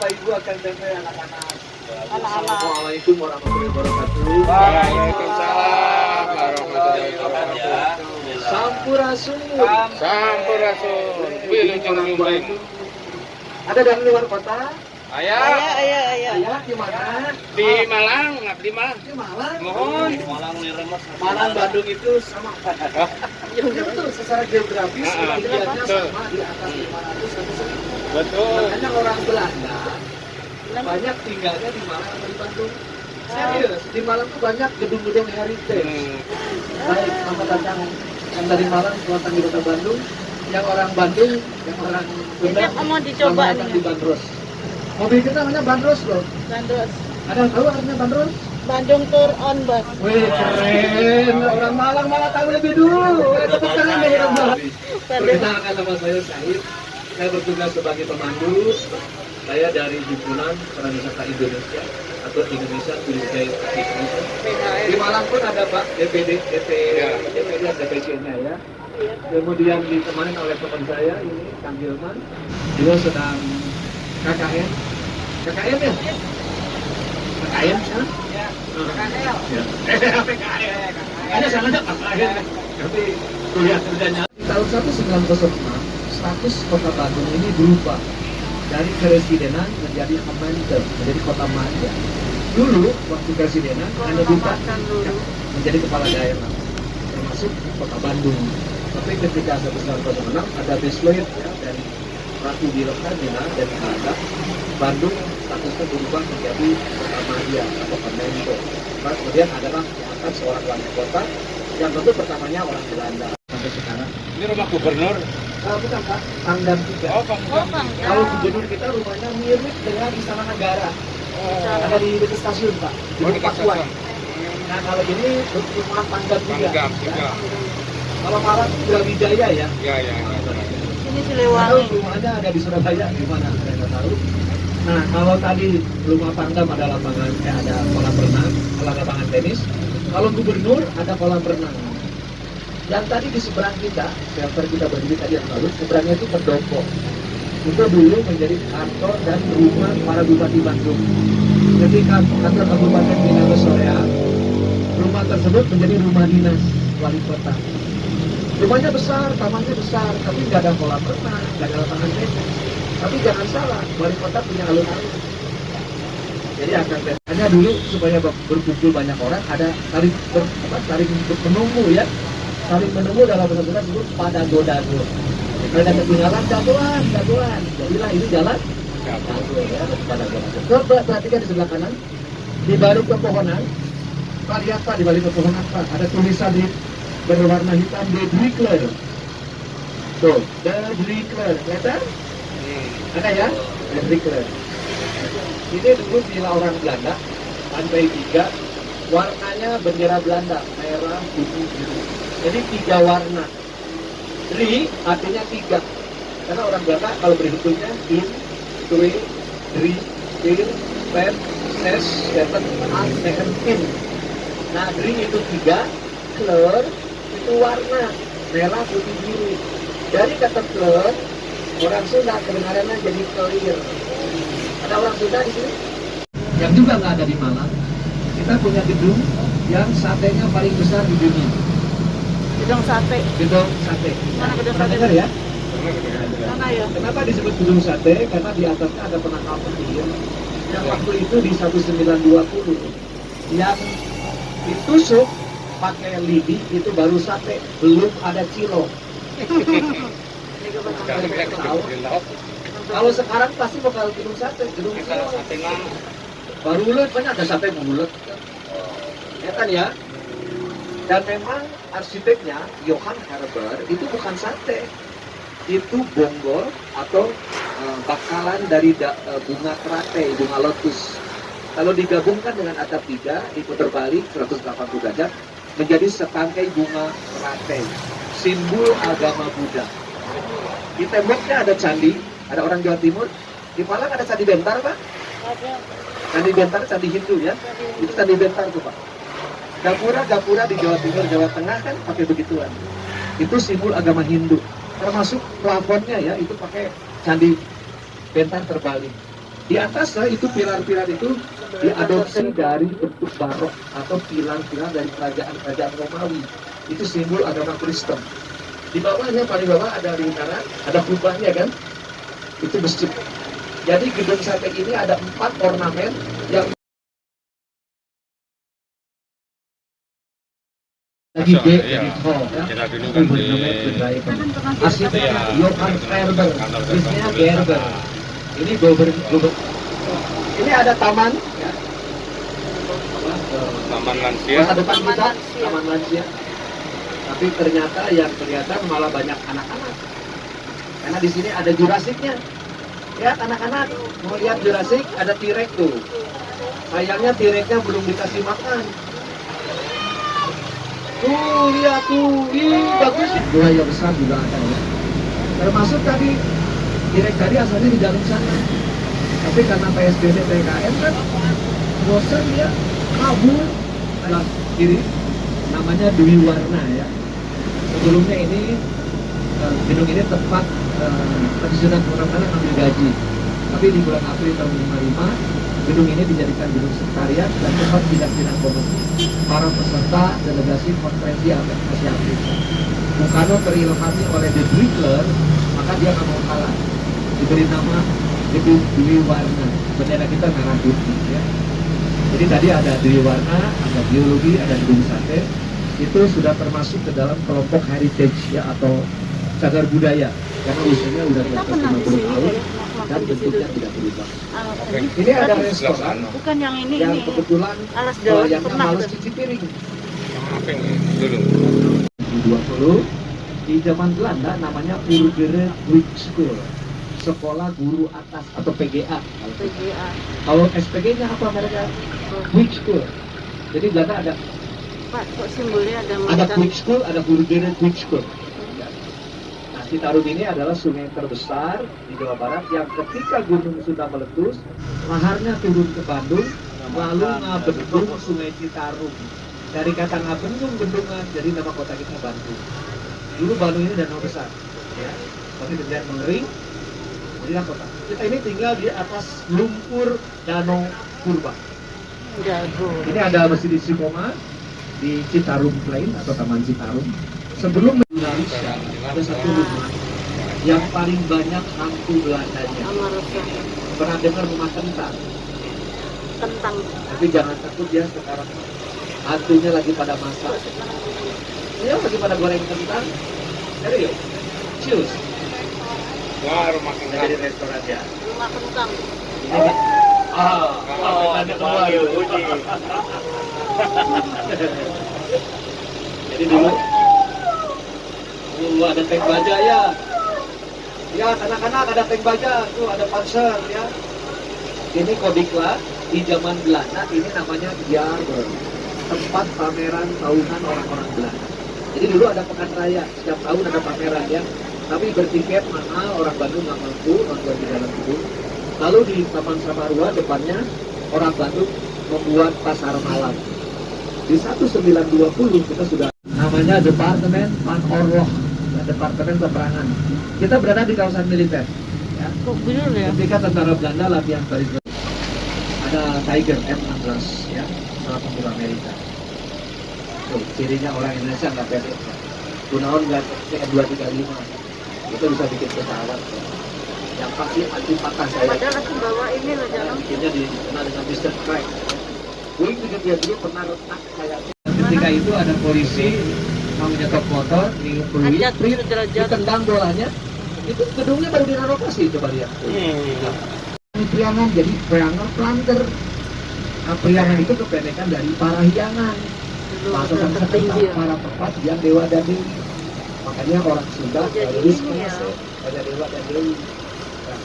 Bapak Ibu akan sampai anak-anak. Assalamualaikum warahmatullahi wabarakatuh. Waalaikumsalam warahmatullahi wabarakatuh. Sampurasun. Sampurasun. Wilujeng baik. Ada dari luar kota? Ayah. Ayah di mana? Di Malang, ngabdi mah. Di Malang. Mohon. Malang Bandung itu sama. Betul, secara geografis ketinggiannya sama di atas 500 sampai 1000. Betul. Makanya orang Belanda banyak tinggalnya di Malang atau di Bandung. Serius, di Malang tuh banyak gedung-gedung heritage. Baik, sama datang yang dari Malang datang di kota Bandung, yang orang Bandung, yang orang Sunda mau dicoba datang di Bandros. Mobil kita namanya Bandros loh. Bandros. Ada yang tahu artinya Bandros? Bandung Tour on Bus. Wih, keren. Orang Malang malah tahu lebih dulu. Tepuk tangan dong orang Malang. Perkenalkan, nama saya Syahid. Saya bertugas sebagai pemandu. Saya dari Himpunan Pariwisata Indonesia atau Indonesia Tourist Guide Association. Di Malang pun ada Pak DPD, DPD dan DPC-nya ya. Kemudian ditemani oleh teman saya ini, Kang Hilman. Dia sedang KKN. KKN ya? KKN kan? Ya. KKL. Ya. PKL. Ada sananya KKN. Tapi kuliah kerjanya. Di tahun 1906, status kota Bandung ini berubah dari keresidenan menjadi amandemen, menjadi kota madya. Dulu waktu keresidenan hanya ditempatkan menjadi kepala daerah, termasuk kota Bandung. Tapi ketika 1906 ada Besloid ya, dari Ratu Dirokadina dan Belanda, Bandung statusnya berubah menjadi kota madya atau Pemendo. Kemudian adalah diangkat seorang wali kota yang tentu pertamanya orang Belanda sampai sekarang. Ini rumah gubernur. Bukan Pak, Pangdam 3. Oh, Pangdam. Kalau gubernur kita rumahnya mirip dengan Istana Negara. Ada di dekat stasiun Pak, di dekat Pakuan. stasiun. Nah kalau ini rumah Pangdam 3. Pangdam 3. Kalau Malang Brawijaya ya. Ya. Ini Tahu Siliwangi. rumahnya ada di Surabaya, di mana saya nggak tahu. Nah kalau tadi rumah Pangdam ada lapangan, ada kolam renang, ada lapangan tenis. Kalau gubernur ada kolam renang. Yang tadi di seberang kita, shelter kita berdiri tadi yang lalu, seberangnya itu Pendopo. Itu dulu menjadi kantor dan rumah para bupati Bandung. Ketika kantor Kabupaten Binaga Sorea, rumah tersebut menjadi rumah dinas wali kota. Rumahnya besar, tamannya besar, tapi nggak ada kolam renang, nggak ada lapangan tenis. Tapi jangan salah, wali kota punya alun-alun. Jadi akan hanya dulu supaya berkumpul banyak orang, ada saling menunggu ya. Saling menunggu dalam bahasa Sunda disebut padago-dago. Ada ketinggalan dagoan. Jadilah ini jalan dago ya, padago-dago. Coba perhatikan di sebelah kanan, di balik pepohonan, Pak lihat Pak di balik pepohonan Pak, ada tulisan di berwarna hitam The Drickler. Tuh, The Drickler, kelihatan? Ada ya? The Drickler. Ini dulu villa orang Belanda, lantai 3, warnanya bendera Belanda, merah, putih, biru. Jadi 3 warna. Dri artinya 3. Karena orang Belanda kalau berhitungnya in, 2, 3, 4, 5, 6, 7, 8, 9. Nah, Dri itu 3, kleur itu warna merah, putih, biru. Dari kata kleur, orang Sunda kedengarannya jadi kelir. Ada orang Sunda di sini? Yang juga nggak ada di Malang. Kita punya gedung yang satenya paling besar di dunia. Gedung sate. Gedung sate. Mana gedung Pernah sate? dengar ya? Mana ya? Kenapa disebut gedung sate? Karena di atasnya ada penangkal petir yang waktu itu di 1920 yang ditusuk pakai lidi itu baru sate, belum ada cilok. Kalau sekarang pasti bakal gedung sate, gedung cilok. Baru ulet banyak ada sate bulat. Ya kan ya? Dan memang arsiteknya Johann Herber itu bukan sate, itu bonggol atau bakalan dari bunga teratai, bunga lotus. Kalau digabungkan dengan atap 3, diputar balik 180 derajat menjadi setangkai bunga teratai, simbol agama Buddha. Di temboknya ada candi, ada orang Jawa Timur. Di Malang ada candi Bentar Pak. Candi Bentar, candi Hindu ya. Itu candi Bentar tuh Pak. Gapura di Jawa Timur, Jawa Tengah kan pakai begituan. Itu simbol agama Hindu. Termasuk plafonnya ya, itu pakai candi Bentar terbalik. Di atasnya itu pilar-pilar itu diadopsi dari bentuk barok atau pilar-pilar dari kerajaan-kerajaan Romawi. Itu simbol agama Kristen. Di bawahnya, paling bawah ada lingkaran, ada kubahnya kan? Itu masjid. Jadi gedung sate ini ada 4 ornamen yang lagi B, Iya. ya. Kita dulu Itu kan di bernama Bedrijven. Arsiteknya Iya. Johan Verber, kantor bisnisnya Telkom Gerber. dulu. Ini ini ada taman, ya. Taman lansia. Masa depan Taman kita, lansia. taman lansia. Tapi ternyata yang kelihatan malah banyak anak-anak. Karena di sini ada Jurasiknya. Lihat anak-anak, mau lihat Jurassik, ada T-Rex tuh. Sayangnya T-Rexnya belum dikasih makan. Tuh, lihat tuh, ih bagus. Buaya besar juga ada ya. Termasuk tadi T-Rex tadi asalnya di dalam sana. Tapi karena PSBB PKM kan bosan dia kabur. Nah, kiri namanya Dwi Warna ya. Sebelumnya ini gedung ini tempat pensiunan orang-orang ambil gaji. Tapi di bulan April tahun 55 gedung ini dijadikan gedung sekretariat dan tempat sidang-sidang komisi para peserta delegasi konferensi Asia Afrika. Bung Karno terilhami oleh De Brickler, maka dia nggak mau kalah. Diberi nama gedung Dwi Warna. Bendera kita merah putih ya. Jadi tadi ada Dwi Warna, ada biologi, ada gedung sate. Itu sudah termasuk ke dalam kelompok heritage ya atau cagar budaya karena usianya udah di Kita atas pernah di 50 sini tahun ya, dan makan di situ. bentuknya tidak berubah. Ini Ini ada restoran bukan yang ini yang ini. kebetulan Alas daun yang pernah males tuh. cuci piring. Apa ini dulu? Di 20 di zaman Belanda namanya Purgere Week School, sekolah guru atas atau PGA. PGA. Kalau SPG-nya apa mereka? Week School. Jadi Belanda ada Pak, kok simbolnya ada ada macan? Quick School, ada Purgere Quick School. Nah, Citarum ini adalah sungai terbesar di Jawa Barat yang ketika gunung sudah meletus, laharnya turun ke Bandung, lalu ngabendung Sungai Citarum. Dari kata ngabendung bendungan, jadi nama kota kita Bandung. Dulu Bandung ini danau besar, ya. Tapi kemudian mengering, jadilah kota. Kita ini tinggal di atas lumpur Danau Purba. Jago. Ini ada Masjid Istiqomah di Citarum Plain atau Taman Citarum. Sebelum Indonesia ada satu rumah yang paling banyak hantu Belandanya. Amarosa. Pernah dengar rumah kentang? Kentang. Tapi jangan takut ya, sekarang hantunya lagi pada masak. Ya lagi pada goreng kentang. Serius? Cheers. Wah, rumah Kita kentang. jadi restoran ya. Rumah kentang. Ini tanda keluar. Jadi dulu ada tank baja ya. Ya, anak-anak ada tank baja, tuh ada Panzer ya. Ini Kodikla di zaman Belanda ini namanya Jarber, tempat pameran tahunan orang-orang Belanda. Jadi dulu ada pekan raya, setiap tahun ada pameran ya. Tapi bertiket mahal, orang Bandung nggak mampu nonton di dalam gedung. Lalu di Taman Samarua depannya orang Bandung membuat pasar malam. Di 1920 kita sudah namanya Departemen Van Orlog, Departemen Peperangan. Kita berada di kawasan militer. Ya. Kok biru ya? Ketika tentara Belanda latihan baris ada Tiger F-16 ya, pesawat tempur Amerika. Tuh, cirinya orang Indonesia nggak pede. Gunawan nggak F235 itu bisa bikin pesawat. Yang pasti anti patah saya. Padahal aku bawa ini loh jalan. Akhirnya dikenal dengan Mr. Crack. Boeing juga dia dulu pernah retak kayaknya. Ketika itu ada polisi mau nyetok motor di peluit, Ajat, derajat. ditendang bolanya. Itu gedungnya baru direnovasi, coba lihat. Ini Priangan jadi Priangan Planter. Nah, Priangan itu kependekan dari Parahyangan. Dulu Bahasa ada Sanskerta tertinggi ya. para pepat yang dewa dan dewi. Makanya orang Sunda Oh, jadi harus ini ya. ada dewa dan dewi. Nah,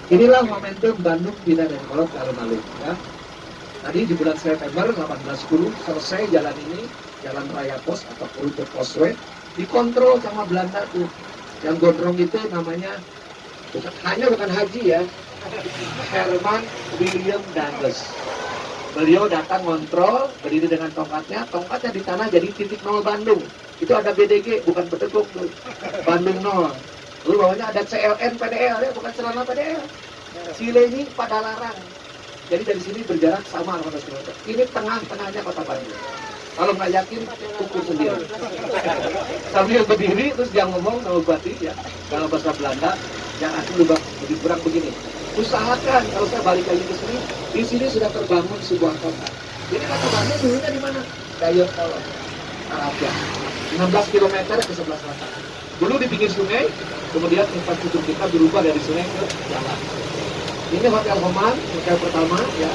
inilah momentum Bandung pindah dari Kolot ke alun-alun. Ya. Tadi di bulan September 1810 selesai jalan ini, jalan raya pos atau rute Posway, dikontrol sama Belanda tuh. Yang gondrong itu namanya bukan haji ya, Herman William Douglas. Beliau datang kontrol, berdiri dengan tongkatnya di tanah jadi titik nol Bandung. Itu ada BDG, bukan Beteguk tuh. Bandung nol. Lalu bawahnya ada CLN PDL ya, bukan celana PDL. Chile ini pada larang. Jadi dari sini berjarak sama 18 km. Ini tengah-tengahnya kota Bandung. Kalau nggak yakin, ukur sendiri. Sambil berdiri, terus dia ngomong sama bupati ya, dalam bahasa Belanda, yang asli lebih kurang begini. Usahakan kalau saya balik lagi ke sini, di sini sudah terbangun sebuah kota. Jadi kota Bandung dulunya di mana? Dayakolot, Arabia. 16 km ke sebelah selatan. Dulu di pinggir sungai, kemudian infrastruktur kita berubah dari sungai ke jalan. Ini Hotel Homan, hotel pertama ya,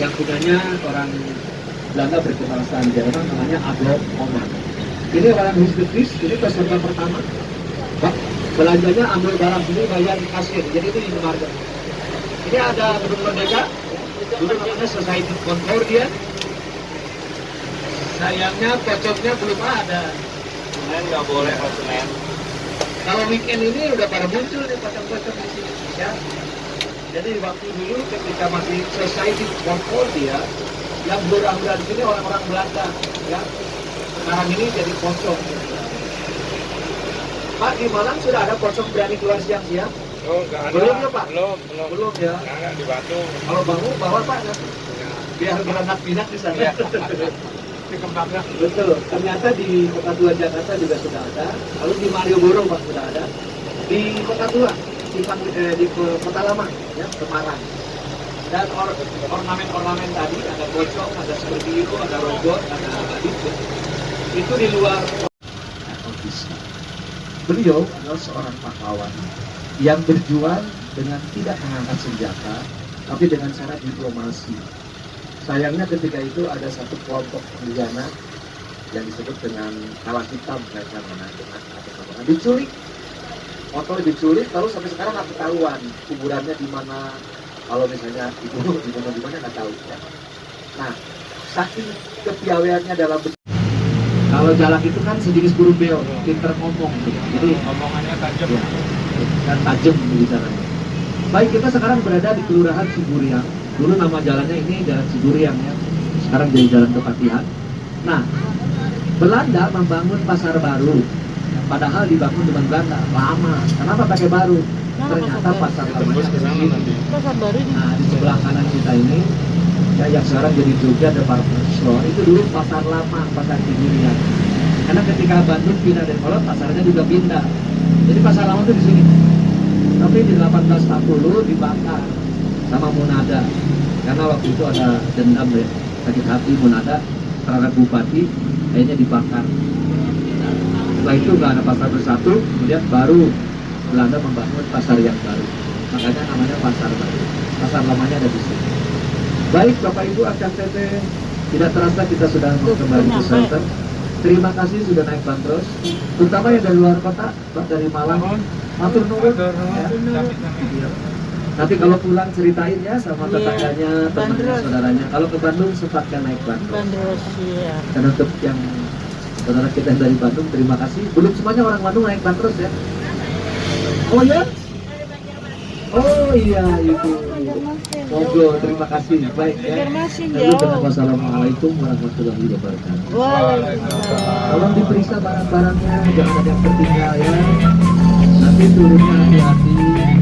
yang punyanya orang Belanda berkebangsaan Jerman, namanya Adolf Homan. Ini orang Husbekis, ini peserta pertama. Belanjanya ambil barang sini, bayar di kasir, jadi itu di marga. Ini ada gedung Merdeka, dulu namanya Society Concordia. Sayangnya pocongnya belum ada. Senin nggak boleh kalau Senin. Kalau weekend ini udah pada muncul nih pocong-pocong di sini ya. Jadi waktu dulu ketika masih Society Concordia, yang berangkat di sini orang-orang Belanda ya. Sekarang ini jadi pocong. Pak, di Malang sudah ada pocong berani keluar siang-siang? Oh, nggak ada. Belum ya, Pak? Belum Ya. Nggak di Batu. Kalau bangun bawa Pak ya. Ya. Biar beranak-pinak di sana. Iya. Di kembangnya. Betul. Ternyata di Kota Tua Jakarta juga sudah ada. Lalu di Malioboro Pak sudah ada. Di Kota Tua, di Kota Lama, ya Semarang. Dan ornamen-ornamen tadi ada pocong, ada superhero, ada robot, ada itu. Itu di luar. Beliau adalah seorang pahlawan yang berjuang dengan tidak mengangkat senjata, tapi dengan cara diplomasi. Sayangnya ketika itu ada satu kelompok pengkhianat yang disebut dengan kala hitam, mereka dengan diculik, motor diculik, lalu sampai sekarang nggak ketahuan kuburannya di mana. Kalau misalnya dibunuh di mana nggak tahu. Ya. Nah, saking kepiawaiannya dalam kalau Jalak itu kan sejenis burung beo, pinter ngomong, jadi Omongannya tajam. ya, dan tajam bicaranya. Baik, kita sekarang berada di Kelurahan Ciburiang. Dulu nama jalannya ini Jalan Ciburiang ya, sekarang jadi Jalan Kepatihan. Nah, Belanda membangun pasar baru, padahal dibangun dengan Belanda lama. Kenapa pakai baru? Ternyata pasar lamanya ada di sini. Pasar baru ini. Nah, di sebelah kanan kita ini, ya, yang sekarang jadi Jogja Department Store, itu dulu pasar lama, pasar Ciburiang. Karena ketika Bandung pindah dari Kolot, pasarnya juga pindah. Jadi pasar lama itu di sini. Tapi di 1840 dibakar sama Munada. Karena waktu itu ada dendam ya, sakit hati Munada terhadap bupati, akhirnya dibakar. Nah, setelah itu nggak ada pasar bersatu, kemudian baru Belanda membangun pasar yang baru. Makanya namanya pasar baru. Pasar lamanya ada di sini. Baik Bapak Ibu, Akang Teteh, tidak terasa kita sudah kembali ke Sultan. Terima kasih sudah naik bandros, terutama yang dari luar kota, Pak, dari Malang. Matur nuwun. Ya. Iya. Nanti kalau pulang ceritain ya sama Iya. tetangganya, temannya, Bandros. saudaranya. Kalau ke Bandung sempatkan naik bandros. Bandros ya. Dan untuk yang saudara kita yang dari Bandung, terima kasih. Belum semuanya orang Bandung naik bandros ya. Oh ya? Oh iya itu. Monggo, terima kasih. Baik ya. Informasi Lalu dengan jauh. wassalamualaikum warahmatullahi wabarakatuh. Waalaikumsalam. Tolong diperiksa barang-barangnya, jangan ada yang tertinggal ya. Nanti turunnya hati-hati.